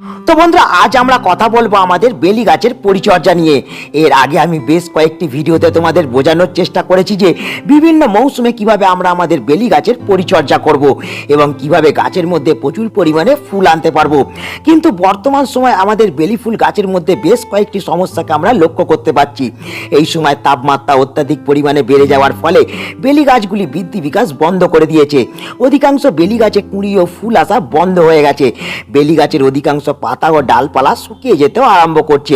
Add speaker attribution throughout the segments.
Speaker 1: তো বন্ধুরা, আজ আমরা কথা বলবো আমাদের বেলি গাছের পরিচর্যা নিয়ে। এর আগে আমি বেশ কয়েকটি ভিডিওতে তোমাদের বোঝানোর চেষ্টা করেছি যে বিভিন্ন মৌসুমে কিভাবে আমরা আমাদের বেলি গাছের পরিচর্যা করব এবং কিভাবে গাছের মধ্যে প্রচুর পরিমাণে ফুল আনতে পারবো। কিন্তু বর্তমান সময় আমাদের বেলি ফুল গাছের মধ্যে বেশ কয়েকটি সমস্যাকে আমরা লক্ষ্য করতে পারছি। এই সময় তাপমাত্রা অত্যাধিক পরিমাণে বেড়ে যাওয়ার ফলে বেলি গাছগুলি বৃদ্ধি বিকাশ বন্ধ করে দিয়েছে। অধিকাংশ বেলি গাছে কুঁড়ি ও ফুল আসা বন্ধ হয়ে গেছে। বেলি গাছের অধিকাংশ পাতা ও ডালপালা শুকিয়ে যেতেও আরম্ভ করছে।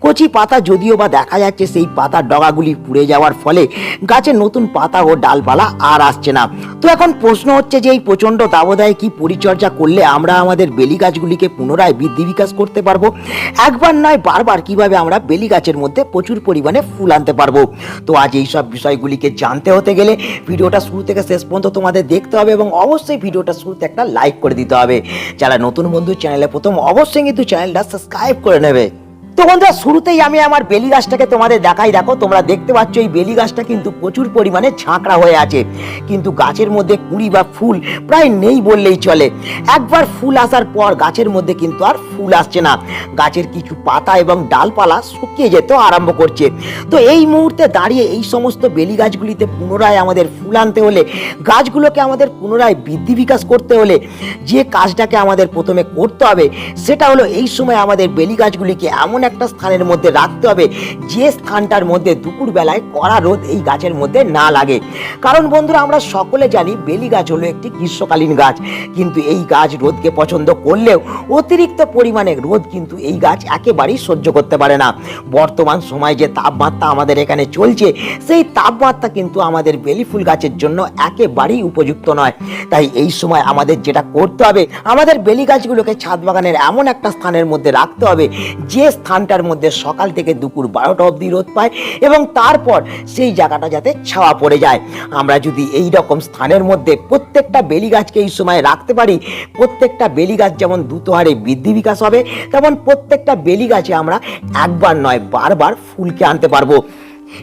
Speaker 1: কচি পাতা যদিও বা দেখা যাচ্ছে, সেই পাতার ডগাগুলি পুড়ে যাওয়ার ফলে গাছের নতুন পাতা ও ডালপালা আর আসছে না। তো এখন প্রশ্ন হচ্ছে যে এই প্রচন্ড দাবদাহে কি পরিচর্যা করলে আমরা আমাদের বেলি গাছগুলিকে পুনরায় বৃদ্ধি বিকাশ করতে পারবো? একবার নয়, বারবার কিভাবে আমরা বেলি গাছের মধ্যে প্রচুর পরিমাণে ফুল আনতে পারবো? তো আজ এই সব বিষয়গুলিকে জানতে হতে গেলে ভিডিওটা শুরু থেকে শেষ পর্যন্ত তোমাদের দেখতে হবে এবং অবশ্যই ভিডিওটা শুরুতে একটা লাইক করে দিতে হবে। যারা নতুন বন্ধু চ্যানেলে প্রথম, অবশ্যই কিন্তু চ্যানেলটা সাবস্ক্রাইব করে নেবে। তো বন্ধুরা, শুরুতেই আমি আমার বেলি গাছটাকে তোমাদের দেখাই। দেখো, তোমরা দেখতে পাচ্ছ এই বেলি গাছটা কিন্তু প্রচুর পরিমাণে ঝাঁকড়া হয়ে আছে, কিন্তু গাছের মধ্যে কুঁড়ি বা ফুল প্রায় নেই বললেই চলে। একবার ফুল আসার পর গাছের মধ্যে কিন্তু আর ফুল আসছে না। গাছের কিছু পাতা এবং ডালপালা শুকিয়ে যেতেও আরম্ভ করছে। তো এই মুহূর্তে দাঁড়িয়ে এই সমস্ত বেলি গাছগুলিতে পুনরায় আমাদের ফুল আনতে হলে, গাছগুলোকে আমাদের পুনরায় বৃদ্ধি বিকাশ করতে হলে যে কাজটাকে আমাদের প্রথমে করতে হবে সেটা হলো এই সময় আমাদের বেলি গাছগুলিকে এমন একটা স্থানের মধ্যে রাখতে হবে যে স্থানটার মধ্যে দুপুর বেলায় কড়া রোদ এই গাছের মধ্যে না লাগে। কারণ বন্ধুরা, আমরা সকলে জানি বেলি গাছ হলো একটি গ্রীষ্মকালীন গাছ, কিন্তু এই গাছ রোদকে পছন্দ করলেও অতিরিক্ত পরিমাণে রোদ কিন্তু এই গাছ একেবারেই সহ্য করতে পারে না। বর্তমান সময় যে তাপমাত্রা আমাদের এখানে চলছে, সেই তাপমাত্রা কিন্তু আমাদের বেলি ফুল গাছের জন্য একেবারেই উপযুক্ত নয়। তাই এই সময় আমাদের যেটা করতে হবে, আমাদের বেলি গাছগুলোকে ছাদ বাগানের এমন একটা স্থানের মধ্যে রাখতে হবে যে স্থানটার মধ্যে সকাল থেকে দুপুর 12টা অবধি রোদ পায় এবং তারপর সেই জায়গাটা যাতে ছাওয়া পড়ে যায়। আমরা যদি এই রকম স্থানের মধ্যে প্রত্যেকটা বেলি গাছকে এই সময় রাখতে পারি, প্রত্যেকটা বেলি গাছ যেমন দ্রুত হারে বৃদ্ধি বিকাশ হবে, তেমন প্রত্যেকটা বেলি গাছে আমরা একবার নয় বারবার ফুলকে আনতে পারবো।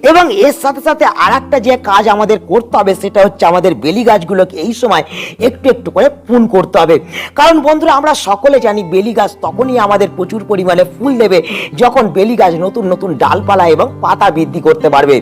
Speaker 1: এবং এর সাথে সাথে আর একটা যে কাজ আমাদের করতে হবে সেটা হচ্ছে আমাদের বেলি গাছগুলোকে এই সময় একটু একটু করে প্রুন করতে হবে। কারণ বন্ধুরা, আমরা সকলে জানি বেলি গাছ তখনই আমাদের প্রচুর পরিমাণে ফুল দেবে যখন বেলি গাছ নতুন নতুন ডালপালা এবং পাতা বৃদ্ধি করতে পারবে।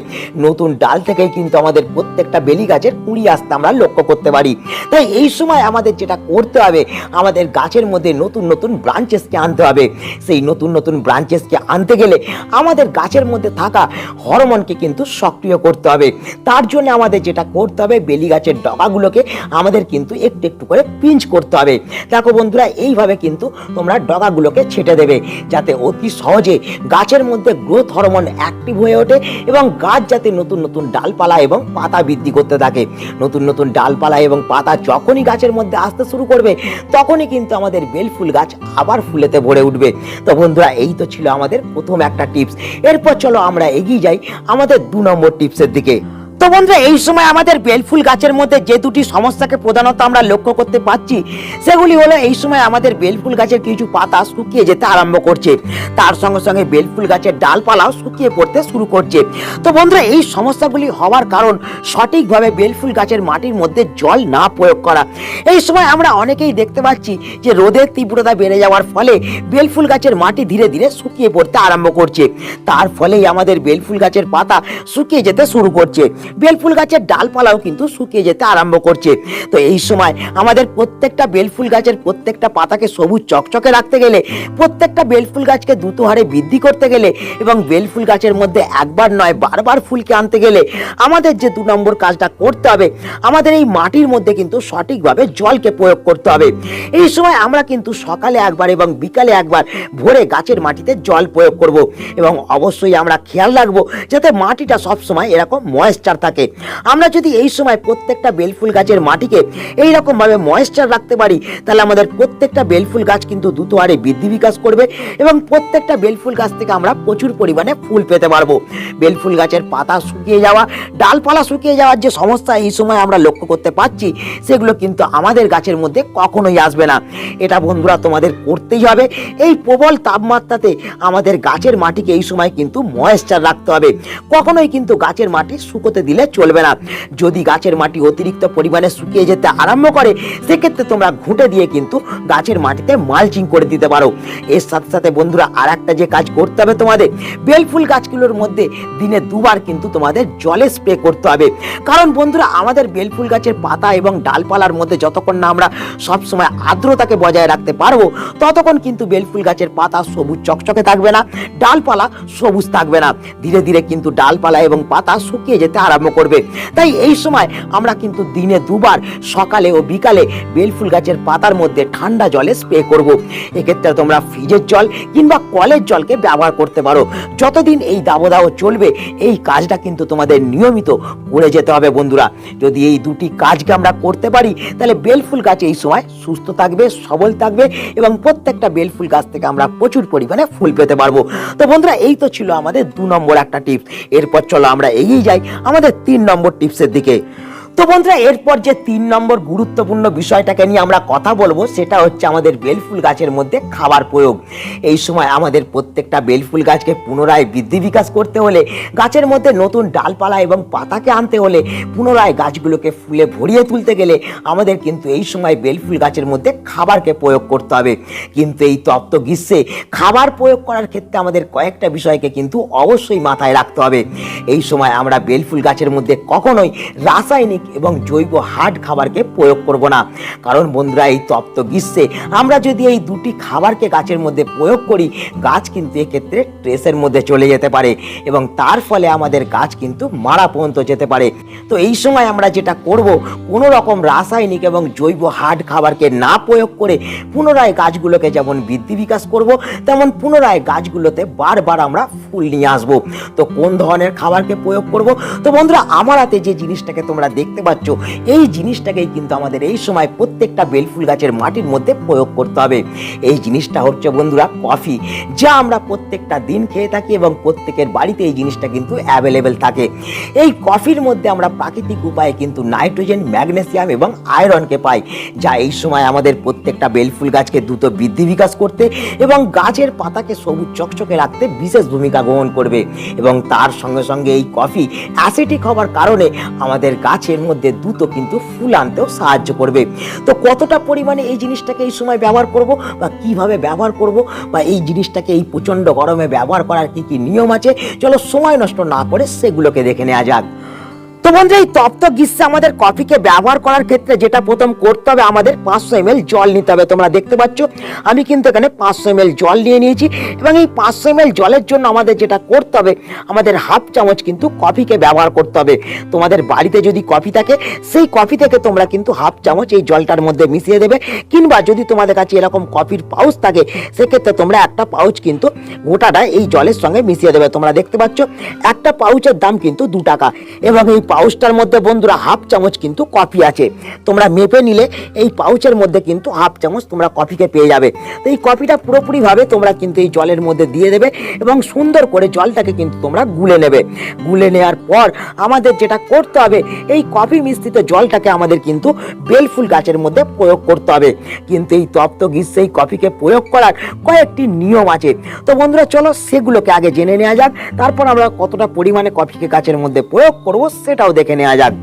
Speaker 1: নতুন ডাল থেকেই কিন্তু আমাদের প্রত্যেকটা বেলি গাছের কুঁড়ি আসতে আমরা লক্ষ্য করতে পারি। তাই এই সময় আমাদের যেটা করতে হবে, আমাদের গাছের মধ্যে নতুন নতুন ব্রাঞ্চেসকে আনতে হবে। সেই নতুন নতুন ব্রাঞ্চেসকে আনতে গেলে আমাদের গাছের মধ্যে থাকা হরমোনকে কিন্তু সক্রিয় করতে হবে। তার জন্য আমাদের যেটা করতে হবে, বেলি গাছের ডগাগুলোকে আমাদের কিন্তু একটু একটু করে পিঞ্চ করতে হবে। দেখো বন্ধুরা, এইভাবে কিন্তু তোমরা ডগাগুলোকে ছেটে দেবে যাতে অতি সহজে গাছের মধ্যে গ্রোথ হরমোন অ্যাক্টিভ হয়ে ওঠে এবং গাছ যাতে নতুন নতুন ডালপালা এবং পাতা বৃদ্ধি করতে থাকে। নতুন নতুন ডালপালা এবং পাতা যখনই গাছের মধ্যে আসতে শুরু করবে, তখনই কিন্তু আমাদের বেল ফুল গাছ আবার ফুলেতে ভরে উঠবে। তো বন্ধুরা, এই তো ছিল আমাদের প্রথম একটা টিপস। এরপর চলো আমরা এগিয়ে যাই আমাদের 2 নম্বর টিপসের দিকে। তো বন্ধুরা, এই সময় আমাদের বেলফুল গাছের মধ্যে যে দুটি সমস্যাকে প্রধানত আমরা লক্ষ্য করতে পারছি সেগুলি হলো, এই সময় আমাদের বেলফুল গাছের কিছু পাতা শুকিয়ে যেতে আরম্ভ করছে, তার সঙ্গে সঙ্গে বেলফুল গাছের ডালপালাও শুকিয়ে পড়তে শুরু করছে। তো বন্ধুরা, এই সমস্যাগুলি হওয়ার কারণ সঠিকভাবে বেলফুল গাছের মাটির মধ্যে জল না প্রয়োগ করা। এই সময় আমরা অনেকেই দেখতে পাচ্ছি যে রোদের তীব্রতা বেড়ে যাওয়ার ফলে বেলফুল গাছের মাটি ধীরে ধীরে শুকিয়ে পড়তে আরম্ভ করছে। তার ফলেই আমাদের বেলফুল গাছের পাতা শুকিয়ে যেতে শুরু করছে, বেলফুল গাছের ডালপালাও কিন্তু শুকিয়ে যেতে আরম্ভ করছে। তো এই সময় আমাদের প্রত্যেকটা বেলফুল গাছের প্রত্যেকটা পাতাকে সবুজ চকচকে রাখতে গেলে, প্রত্যেকটা বেলফুল গাছকে দ্রুত হারে বৃদ্ধি করতে গেলে এবং বেলফুল গাছের মধ্যে একবার নয় বারবার ফুলকে আনতে গেলে আমাদের যে 2 নম্বর কাজটা করতে হবে, আমাদের এই মাটির মধ্যে কিন্তু সঠিকভাবে জলকে প্রয়োগ করতে হবে। এই সময় আমরা কিন্তু সকালে একবার এবং বিকালে একবার ভোরে গাছের মাটিতে জল প্রয়োগ করব এবং অবশ্যই আমরা খেয়াল রাখবো যাতে মাটিটা সবসময় এরকম ময়েশ্চার থাকে। আমরা যদি এই সময় প্রত্যেকটা বেলফুল গাছের মাটিকে এইরকম ভাবে ময়েশ্চার রাখতে পারি, তাহলে আমাদের প্রত্যেকটা বেলফুল গাছ কিন্তু দ্রুত হারে বৃদ্ধি বিকাশ করবে এবং প্রত্যেকটা বেলফুল গাছ থেকে আমরা প্রচুর পরিমাণে ফুল পেতে পারবো। বেলফুল গাছের পাতা শুকিয়ে যাওয়া, ডালপালা শুকিয়ে যাওয়ার যে সমস্যা এই সময় আমরা লক্ষ্য করতে পারছি, সেগুলো কিন্তু আমাদের গাছের মধ্যে কখনোই আসবে না। এটা বন্ধুরা তোমাদের করতেই হবে। এই প্রবল তাপমাত্রাতে আমাদের গাছের মাটিকে এই সময় কিন্তু ময়েশ্চার রাখতে হবে, কখনোই কিন্তু গাছের মাটি শুকোতে দিলে চলবে না। যদি গাছের মাটি অতিরিক্ত পরিমাণে শুকিয়ে যেতে আরম্ভ করে সেক্ষেত্রে তোমরা ঘুঁটে দিয়ে কিন্তু গাছের মাটিতে মালচিং করে দিতে পারো। এর সাথে সাথে বন্ধুরা আর একটা যে কাজ করতে হবে তোমাদের, বেলফুল গাছগুলোর মধ্যে দিনে দুবার কিন্তু তোমাদের জলে স্প্রে করতে হবে। কারণ বন্ধুরা আমাদের বেলফুল গাছের পাতা এবং ডালপালার মধ্যে যতক্ষণ না আমরা সবসময় আর্দ্রতাকে বজায় রাখতে পারবো ততক্ষণ কিন্তু বেলফুল গাছের পাতা সবুজ চকচকে থাকবে না, ডালপালা সবুজ থাকবে না। ধীরে ধীরে কিন্তু ডালপালা এবং পাতা শুকিয়ে যেতে আরম্ভ করবে। তাই এই সময় আমরা কিন্তু দিনে দুবার সকালে ও বিকালে বেলফুল গাছের পাতার মধ্যে ঠান্ডা জলে স্প্রে করব। এক্ষেত্রে তোমরা ফ্রিজের জল কিংবা কলের জলকে ব্যবহার করতে পারো। যতদিন এই দাবদাহ চলবে এই কাজটা কিন্তু তোমাদের নিয়মিত করে যেতে হবে বন্ধুরা। যদি এই দুটি কাজকে আমরা করতে পারি তাহলে বেলফুল গাছ এই সময় সুস্থ থাকবে, সবল থাকবে এবং প্রত্যেকটা বেলফুল গাছ থেকে আমরা প্রচুর পরিমাণে ফুল পেতে পারবো। তো বন্ধুরা এই তো ছিল আমাদের 2 নম্বর একটা টিপস। এরপর চলো আমরা এগিয়ে যাই আমাদের 3 নম্বর টিপসের দিকে। তো বন্ধুরা এরপর যে 3 নম্বর গুরুত্বপূর্ণ বিষয়টাকে নিয়ে আমরা কথা বলবো সেটা হচ্ছে আমাদের বেলফুল গাছের মধ্যে খাবার প্রয়োগ। এই সময় আমাদের প্রত্যেকটা বেলফুল গাছকে পুনরায় বৃদ্ধি বিকাশ করতে হলে, গাছের মধ্যে নতুন ডালপালা এবং পাতাকে আনতে হলে, পুনরায় গাছগুলোকে ফুলে ভরিয়ে তুলতে গেলে আমাদের কিন্তু এই সময় বেলফুল গাছের মধ্যে খাবারকে প্রয়োগ করতে হবে। কিন্তু এই তপ্ত গ্রীষ্মে খাবার প্রয়োগ করার ক্ষেত্রে আমাদের কয়েকটা বিষয়কে কিন্তু অবশ্যই মাথায় রাখতে হবে। এই সময় আমরা বেলফুল গাছের মধ্যে কখনোই রাসায়নিক এবং জৈব হার্ড খাবারকে প্রয়োগ করব না। কারণ বন্ধুরা এই তপ্ত গ্রীষ্মে আমরা যদি এই দুটি খাবারকে গাছের মধ্যে প্রয়োগ করি গাছ কিন্তু এক্ষেত্রে স্ট্রেসের মধ্যে চলে যেতে পারে এবং তার ফলে আমাদের গাছ কিন্তু মারা পর্যন্ত যেতে পারে। তো এই সময় আমরা যেটা করব, কোনো রকম রাসায়নিক এবং জৈব হার্ড খাবারকে না প্রয়োগ করে পুনরায় গাছগুলোকে যেমন বৃদ্ধি বিকাশ করব তেমন পুনরায় গাছগুলোতে বারবার আমরা ফুল নিয়ে আসবো। তো কোন ধরনের খাবারকে প্রয়োগ করব? তো বন্ধুরা আমার হাতে যে জিনিসটাকে তোমরা দেখতে পাচ্ছ এই জিনিসটাকেই কিন্তু আমাদের এই সময় প্রত্যেকটা বেলফুল গাছের মাটির মধ্যে প্রয়োগ করতে হবে। এই জিনিসটা হচ্ছে বন্ধুরা কফি, যা আমরা প্রত্যেকটা দিন খেয়ে থাকি এবং প্রত্যেকের বাড়িতে এই জিনিসটা কিন্তু অ্যাভেলেবেল থাকে। এই কফির মধ্যে আমরা প্রাকৃতিক উপায়ে কিন্তু নাইট্রোজেন, ম্যাগনেসিয়াম এবং আয়রনকে পাই, যা এই সময় আমাদের প্রত্যেকটা বেলফুল গাছকে দ্রুত বৃদ্ধি বিকাশ করতে এবং গাছের পাতাকে সবুজ চকচকে রাখতে বিশেষ ভূমিকা গ্রহণ করবে। এবং তার সঙ্গে সঙ্গে এই কফি অ্যাসিডিক হওয়ার কারণে আমাদের গাছের মধ্যে দ্রুত কিন্তু ফুল আনতেও সাহায্য করবে। তো কতটা পরিমাণে এই জিনিসটাকে এই সময় ব্যবহার করব বা কিভাবে ব্যবহার করব বা এই জিনিসটাকে এই প্রচণ্ড গরমে ব্যবহার করার কি কি নিয়ম আছে, চলো সময় নষ্ট না করে সেগুলোকে দেখে নেওয়া যাক। তো বন্ধুরা এই তপ্ত গ্রীষ্মে আমাদের কফিকে ব্যবহার করার ক্ষেত্রে যেটা প্রথম করতে হবে, আমাদের 500 ml জল নিতে হবে। তোমরা দেখতে পাচ্ছ আমি কিন্তু এখানে 500 ml জল নিয়ে নিয়েছি এবং এই 500 ml জলের জন্য আমাদের যেটা করতে হবে, আমাদের হাফ চামচ কিন্তু কফিকে ব্যবহার করতে হবে। তোমাদের বাড়িতে যদি কফি থাকে সেই কফি থেকে তোমরা কিন্তু হাফ চামচ এই জলটার মধ্যে মিশিয়ে দেবে, কিংবা যদি তোমাদের কাছে এরকম কফির পাউচ থাকে সেক্ষেত্রে তোমরা একটা পাউচ কিন্তু গোটাটা এই জলের সঙ্গে মিশিয়ে দেবে। তোমরা দেখতে পাচ্ছ একটা পাউচের দাম কিন্তু 2 টাকা এবং এই পাউচটার মধ্যে বন্ধুরা হাফ চামচ কিন্তু কফি আছে। তোমরা মেপে নিলে এই পাউচের মধ্যে কিন্তু হাফ চামচ তোমরা কফিকে পেয়ে যাবে। তো এই কফিটা পুরোপুরিভাবে তোমরা কিন্তু এই জলের মধ্যে দিয়ে দেবে এবং সুন্দর করে জলটাকে কিন্তু তোমরা গুলে নেবে। গুলে নেওয়ার পর আমাদের যেটা করতে হবে, এই কফি মিশ্রিত জলটাকে আমাদের কিন্তু বেলফুল গাছের মধ্যে প্রয়োগ করতে হবে। কিন্তু এই তপ্ত গ্রীষ্মে এই কফিকে প্রয়োগ করার কয়েকটি নিয়ম আছে। তো বন্ধুরা চলো সেগুলোকে আগে জেনে নেওয়া যাক, তারপর আমরা কতটা পরিমাণে কফিকে গাছের মধ্যে প্রয়োগ করব সেটাও দেখে নেওয়া যাক।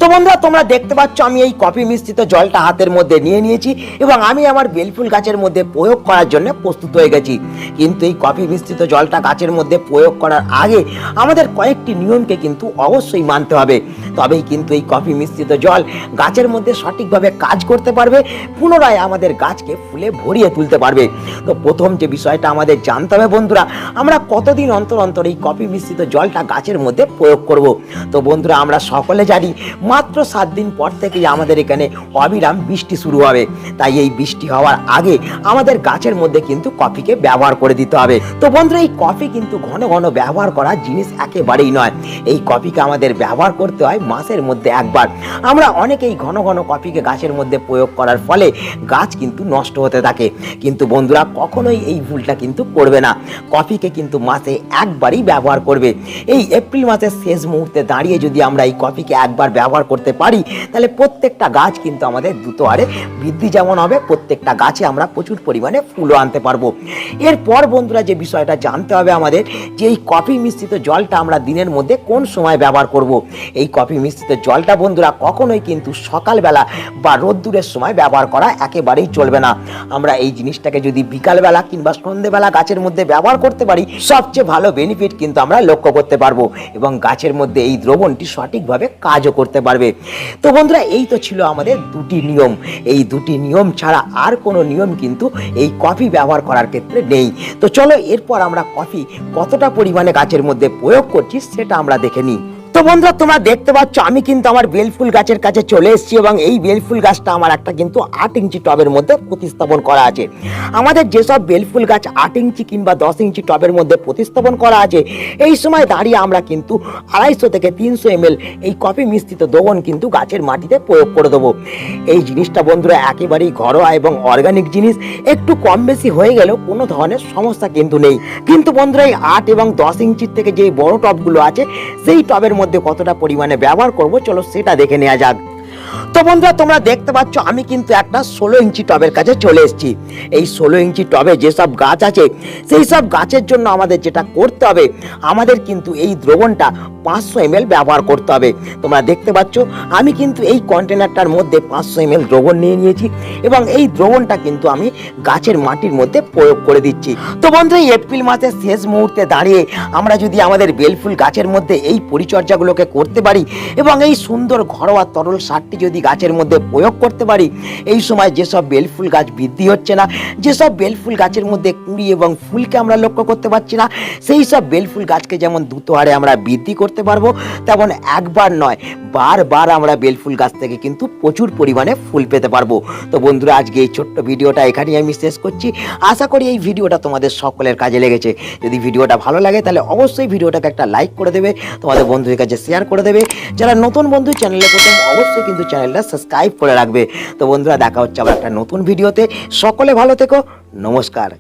Speaker 1: তো বন্ধুরা তোমরা দেখতে পাচ্ছ আমি এই কফি মিশ্রিত জলটা হাতের মধ্যে নিয়ে নিয়েছি এবং আমি আমার বেলফুল গাছের মধ্যে প্রয়োগ করার জন্য প্রস্তুত হয়ে গেছি। কিন্তু এই কফি মিশ্রিত জলটা গাছের মধ্যে প্রয়োগ করার আগে আমাদের কয়েকটি নিয়মকে কিন্তু অবশ্যই মানতে হবে, তবেই কিন্তু এই কফি মিশ্রিত জল গাছের মধ্যে সঠিকভাবে কাজ করতে পারবে, পুনরায় আমাদের গাছকে ফুলে ভরিয়ে তুলতে পারবে। তো প্রথম যে বিষয়টা আমাদের জানতে হবে বন্ধুরা, আমরা কতদিন অন্তর অন্তর এই কফি মিশ্রিত জলটা গাছের মধ্যে প্রয়োগ করব। তো বন্ধুরা আমরা সকলে জানি মাত্র 7 দিন পর থেকেই আমাদের এখানে অবিরাম বৃষ্টি শুরু হবে। তাই এই বৃষ্টি হওয়ার আগে আমাদের গাছের মধ্যে কিন্তু কফিকে ব্যবহার করে দিতে হবে। তো বন্ধুরা এই কফি কিন্তু ঘন ঘন ব্যবহার করা জিনিস একেবারেই নয়। এই কফিকে আমাদের ব্যবহার করতে হয় মাসের মধ্যে একবার। আমরা অনেকেই ঘন ঘন কফিকে গাছের মধ্যে প্রয়োগ করার ফলে গাছ কিন্তু নষ্ট হতে থাকে। কিন্তু বন্ধুরা কখনোই এই ভুলটা কিন্তু করবে না। কফিকে কিন্তু মাসে একবারই ব্যবহার করবে। এই এপ্রিল মাসের শেষ মুহূর্তে দাঁড়িয়ে যদি আমরা আমরা এই কফিকে একবার ব্যবহার করতে পারি, তাহলে প্রত্যেকটা গাছ কিন্তু আমাদের দ্রুত হারে বৃদ্ধি যেমন হবে, প্রত্যেকটা গাছে আমরা প্রচুর পরিমাণে ফুলও আনতে পারবো। এরপর বন্ধুরা যে বিষয়টা জানতে হবে আমাদের, যে এই কফি মিশ্রিত জলটা আমরা দিনের মধ্যে কোন সময় ব্যবহার করব। এই কফি মিশ্রিত জলটা বন্ধুরা কখনোই কিন্তু সকালবেলা বা রোদ্দুরের সময় ব্যবহার করা একেবারেই চলবে না। আমরা এই জিনিসটাকে যদি বিকালবেলা কিংবা সন্ধ্যেবেলা গাছের মধ্যে ব্যবহার করতে পারি, সবচেয়ে ভালো বেনিফিট কিন্তু আমরা লক্ষ্য করতে পারবো এবং গাছের মধ্যে এই দ্রবণটি সঠিকভাবে কাজও করতে পারবে। তো বন্ধুরা এই তো ছিল আমাদের দুটি নিয়ম। এই দুটি নিয়ম ছাড়া আর কোনো নিয়ম কিন্তু এই কফি ব্যবহার করার ক্ষেত্রে নেই। তো চলো এরপর আমরা কফি কতটা পরিমাণে গাছের মধ্যে প্রয়োগ করছি সেটা আমরা দেখে নিই। তো বন্ধুরা তোমরা দেখতে পাচ্ছ আমি কিন্তু আমার বেলফুল গাছের কাছে চলে এসেছি এবং এই বেলফুল গাছটা আমার একটা কিন্তু 8 ইঞ্চি টবের মধ্যে প্রতিস্থাপন করা আছে। আমাদের যেসব বেলফুল গাছ 8 ইঞ্চি কিংবা 10 ইঞ্চি টবের মধ্যে প্রতিস্থাপন করা আছে, এই সময় দাঁড়িয়ে আমরা কিন্তু 250 থেকে 300 ml এই কফি মিশ্রিত দ্রবণ কিন্তু গাছের মাটিতে প্রয়োগ করে দেবো। এই জিনিসটা বন্ধুরা একেবারেই ঘরোয়া এবং অর্গানিক জিনিস, একটু কম বেশি হয়ে গেলেও কোনো ধরনের সমস্যা কিন্তু নেই। কিন্তু বন্ধুরা এই 8 এবং 10 ইঞ্চির থেকে যে বড় টবগুলো আছে, সেই টবের মধ্যে কতটা পরিমাণে ব্যবহার করব চলো সেটা দেখে নেওয়া যাক। তো বন্ধুরা তোমরা দেখতে পাচ্ছ আমি কিন্তু একটা 16 ইঞ্চি টবের কাছে চলে এসেছি। এই 16 ইঞ্চি টবে যেসব গাছ আছে, সেই সব গাছের জন্য আমাদের যেটা করতে হবে, আমাদের কিন্তু এই দ্রবণটা 500 ml ব্যবহার করতে হবে। তোমরা দেখতে পাচ্ছ আমি কিন্তু এই কন্টেনারটার মধ্যে 500 ml দ্রবণ নিয়ে নিয়েছি এবং এই দ্রবণটা কিন্তু আমি গাছের মাটির মধ্যে প্রয়োগ করে দিচ্ছি। তো বন্ধুরা এই এপ্রিল মাসের শেষ মুহূর্তে দাঁড়িয়ে আমরা যদি আমাদের বেলফুল গাছের মধ্যে এই পরিচর্যাগুলোকে করতে পারি এবং এই সুন্দর ঘরোয়া তরল সারটি যদি গাছের মধ্যে প্রয়োগ করতে পারি, এই সময় যেসব বেলফুল গাছ বৃদ্ধি হচ্ছে না, যেসব বেলফুল গাছের মধ্যে কুঁড়ি এবং ফুলকে আমরা লক্ষ্য করতে পারছি না, সেই সব বেলফুল গাছকে যেমন দ্রুত হারে আমরা বৃদ্ধি করতে পারবো, তেমন একবার নয় বারবার আমরা বেলফুল গাছ থেকে কিন্তু প্রচুর পরিমাণে ফুল পেতে পারবো। তো বন্ধুরা আজকে এই ছোট্ট ভিডিওটা এখানেই আমি শেষ করছি। আশা করি এই ভিডিওটা তোমাদের সকলের কাজে লেগেছে। যদি ভিডিওটা ভালো লাগে তাহলে অবশ্যই ভিডিওটাকে একটা লাইক করে দেবে, তোমাদের বন্ধুদের কাছে শেয়ার করে দেবে। যারা নতুন বন্ধু চ্যানেলে প্রথম, অবশ্যই কিন্তু চ্যানেলটা সাবস্ক্রাইব করে রাখবে। তো বন্ধুরা দেখা হচ্ছে আবার একটা নতুন ভিডিওতে। সকলে ভালো থেকো, নমস্কার।